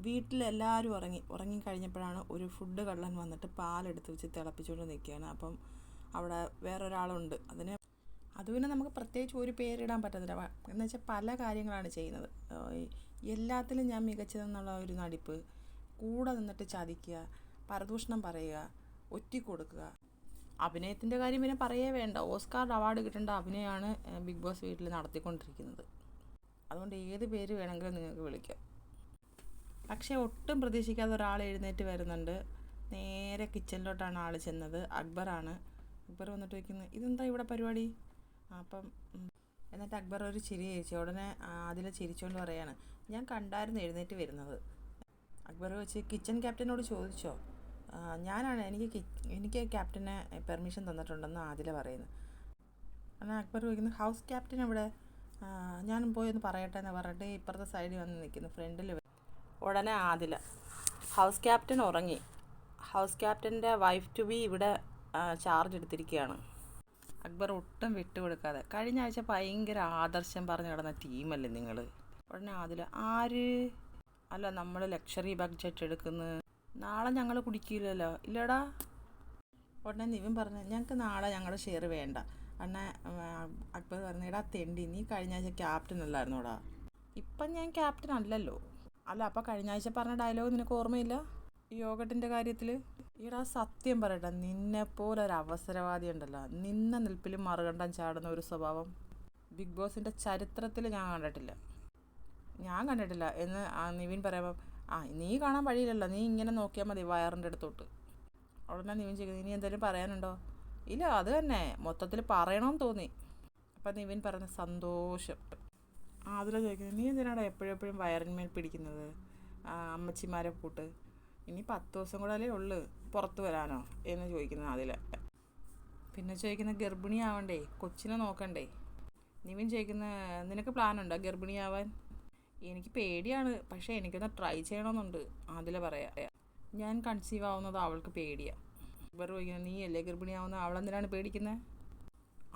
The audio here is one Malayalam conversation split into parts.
വീട്ടിലെല്ലാവരും ഉറങ്ങിക്കഴിഞ്ഞപ്പോഴാണ് ഒരു ഫുഡ് കള്ളൻ വന്നിട്ട് പാലെടുത്ത് വെച്ച് തിളപ്പിച്ചുകൊണ്ട് നിൽക്കുകയാണ്. അപ്പം അവിടെ വേറൊരാളുണ്ട്. അത് പിന്നെ നമുക്ക് പ്രത്യേകിച്ച് ഒരു പേരിടാൻ പറ്റത്തില്ല. എന്ന് വെച്ചാൽ പല കാര്യങ്ങളാണ് ചെയ്യുന്നത്. എല്ലാത്തിലും ഞാൻ മികച്ചതെന്നുള്ള ഒരു നടിപ്പ്, കൂടെ നിന്നിട്ട് ചതിക്കുക, പരദൂഷണം പറയുക, ഒറ്റിക്കൊടുക്കുക. അഭിനയത്തിൻ്റെ കാര്യം പിന്നെ പറയേ വേണ്ട. ഓസ്കാർ അവാർഡ് കിട്ടേണ്ട അഭിനയമാണ് ബിഗ് ബോസ് വീട്ടിൽ നടത്തിക്കൊണ്ടിരിക്കുന്നത്. അതുകൊണ്ട് ഏത് പേര് വേണമെങ്കിലും നിങ്ങൾക്ക് വിളിക്കാം. പക്ഷേ ഒട്ടും പ്രതീക്ഷിക്കാതെ ഒരാൾ എഴുന്നേറ്റ് വരുന്നുണ്ട്. നേരെ കിച്ചണിലോട്ടാണ് ആൾ ചെന്നത്. അക്ബറാണ്. അക്ബർ വന്നിട്ട് ചോദിക്കുന്നത്, ഇതെന്താ ഇവിടെ പരിപാടി? അപ്പം എന്നിട്ട് അക്ബർ ഒരു ചിരി ചിരിച്ചു. ഉടനെ അതിൽ ചിരിച്ചുകൊണ്ട് പറയാണ്, ഞാൻ കണ്ടായിരുന്നു എഴുന്നേറ്റ് വരുന്നത്. അക്ബർ വെച്ച് കിച്ചൺ ക്യാപ്റ്റനോട് ചോദിച്ചോ? ഞാനാണ്, എനിക്ക് ക്യാപ്റ്റനെ പെർമിഷൻ തന്നിട്ടുണ്ടെന്ന് ആദില പറയുന്നത്. എന്നാൽ അക്ബർ ചോദിക്കുന്നു, ഹൗസ് ക്യാപ്റ്റൻ എവിടെ? ഞാനും പോയി ഒന്ന് പറയട്ടെ എന്ന് പറഞ്ഞിട്ട് ഇപ്പുറത്തെ സൈഡിൽ വന്ന് നിൽക്കുന്നു, ഫ്രണ്ടിൽ. ഉടനെ ആദില, ഹൗസ് ക്യാപ്റ്റൻ ഉറങ്ങി. ഹൗസ് ക്യാപ്റ്റൻ്റെ വൈഫ് ടു ബി ഇവിടെ ചാർജ് എടുത്തിരിക്കുകയാണ്. അക്ബർ ഒട്ടും വിട്ടുകൊടുക്കാതെ, കഴിഞ്ഞ ആഴ്ച ഭയങ്കര ആദർശം പറഞ്ഞു കിടന്ന ടീമല്ലേ നിങ്ങൾ? ഉടനെ ആദില, ആര്? അല്ല, നമ്മൾ ലക്ഷറി ബഡ്ജറ്റ് എടുക്കുന്നു. നാളെ ഞങ്ങൾ കുടിക്കില്ലല്ലോ. ഇല്ലടാ. ഉടനെ നിവിൻ പറഞ്ഞു, ഞങ്ങൾക്ക് നാളെ ഞങ്ങളുടെ ഷെയർ വേണ്ട. അണ്ണേ അക്ബർ പറഞ്ഞു, എടാ തെണ്ടി, നീ കഴിഞ്ഞ ആഴ്ച ക്യാപ്റ്റൻ അല്ലായിരുന്നോടാ? ഇപ്പം ഞാൻ ക്യാപ്റ്റൻ അല്ലല്ലോ. അല്ല, അപ്പോൾ കഴിഞ്ഞ ആഴ്ച പറഞ്ഞ ഡയലോഗ് നിനക്ക് ഓർമ്മയില്ല യോഗട്ടിൻ്റെ കാര്യത്തിൽ? ഈടാ സത്യം പറയട്ടെ, നിന്നെപ്പോലെ ഒരു അവസരവാദി ഉണ്ടല്ലോ, നിന്ന നിൽപ്പിൽ മറുകണ്ഠം ചാടുന്ന ഒരു സ്വഭാവം ബിഗ് ബോസിൻ്റെ ചരിത്രത്തിൽ ഞാൻ കണ്ടിട്ടില്ല എന്ന് നിവിൻ പറയുമ്പോൾ, നീ കാണാൻ വഴിയില്ലല്ലോ, നീ ഇങ്ങനെ നോക്കിയാൽ മതി വയറിൻ്റെ അടുത്തോട്ട്. ഉടനെ നിവിൻ ചോദിക്കുന്നത്, ഇനി എന്തെങ്കിലും പറയാനുണ്ടോ? ഇല്ല, അത് തന്നെ മൊത്തത്തിൽ പറയണമെന്ന് തോന്നി. അപ്പം നിവിൻ പറഞ്ഞ സന്തോഷം. അതിൽ ചോദിക്കുന്നത്, നീ എന്തിനാണ് എപ്പോഴും വയറിന്മേൽ പിടിക്കുന്നത്? അമ്മച്ചിമാരെ കൂട്ട്. ഇനി 10 ദിവസം കൂടെ അല്ലേ ഉള്ളു പുറത്ത് വരാനോ എന്ന് ചോദിക്കുന്നത് അതിൽ. പിന്നെ ചോദിക്കുന്ന, ഗർഭിണിയാവണ്ടേ, കൊച്ചിനെ നോക്കണ്ടേ? നിവിൻ ചോദിക്കുന്ന, നിനക്ക് പ്ലാനുണ്ടോ ഗർഭിണിയാവാൻ? എനിക്ക് പേടിയാണ്, പക്ഷേ എനിക്കൊന്ന് ട്രൈ ചെയ്യണമെന്നുണ്ട് അതിൽ പറയാം. ഞാൻ കൺസീവ് ആവുന്നത് അവൾക്ക് പേടിയാണ്. അക്ബർ ചോദിക്കുന്നത്, നീ അല്ലേ ഗർഭിണിയാവുന്നത്, അവളെന്തിനാണ് പേടിക്കുന്നത്?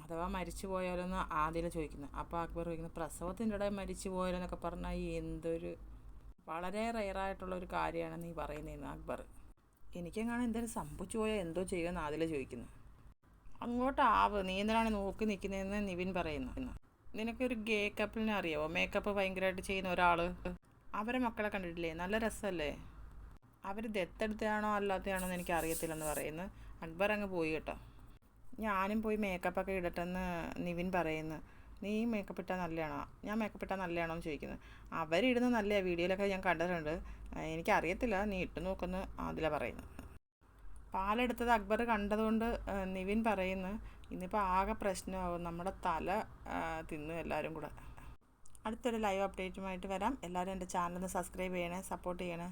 അഥവാ മരിച്ചു പോയാലോന്ന് ആദ്യം ചോദിക്കുന്നത്. അപ്പോൾ അക്ബർ ചോദിക്കുന്നത്, പ്രസവത്തിൻ്റെ ഇടയിൽ മരിച്ചു പോയാലോന്നൊക്കെ പറഞ്ഞാൽ എന്തൊരു വളരെ റെയറായിട്ടുള്ളൊരു കാര്യമാണ് നീ പറയുന്നതെന്ന് അക്ബർ. എനിക്കെങ്ങാനും എന്തെങ്കിലും സംഭവിച്ചു പോയാൽ എന്തോ ചെയ്യുമെന്ന് ആദില ചോദിക്കുന്നു. അങ്ങോട്ടാവ്, നീ എന്തിനാണ് നോക്കി നിൽക്കുന്നതെന്ന് നിവിൻ പറയുന്നു. നിനക്കൊരു ഗേ കപ്പിളിനെ അറിയാമോ? മേക്കപ്പ് ഭയങ്കരമായിട്ട് ചെയ്യുന്ന ഒരാൾ. അവരെ മക്കളെ കണ്ടിട്ടില്ലേ? നല്ല രസമല്ലേ? അവർ ദത്തെടുത്തതാണോ അല്ലാത്തതാണോ എന്ന് എനിക്ക് അറിയത്തില്ലെന്ന് പറയുന്നു. അക്ബർ അങ്ങ് പോയി കേട്ടോ. ഞാനും പോയി മേക്കപ്പൊക്കെ ഇടട്ടെന്ന് നിവിൻ പറയുന്നു. നീ മേക്കപ്പ് ഇട്ടാൽ നല്ലതാണോ? ഞാൻ മേക്കപ്പ് ഇട്ടാൽ നല്ലതാണോ എന്ന് ചോദിക്കുന്നത്. അവരിടുന്ന നല്ല വീഡിയോയിലൊക്കെ ഞാൻ കണ്ടിട്ടുണ്ട്, എനിക്കറിയത്തില്ല, നീ ഇട്ട് നോക്കുന്നു അതില പറയുന്നു. പാലെടുത്തത് അക്ബർ കണ്ടതുകൊണ്ട് നിവിൻ പറയുന്നു, ഇന്നിപ്പോൾ ആകെ പ്രശ്നമാകും, നമ്മുടെ തല തിന്നു എല്ലാവരും കൂടെ. അടുത്തൊരു ലൈവ് അപ്ഡേറ്റുമായിട്ട് വരാം. എല്ലാവരും എൻ്റെ ചാനലൊന്ന് സബ്സ്ക്രൈബ് ചെയ്യണേ, സപ്പോർട്ട് ചെയ്യണേ.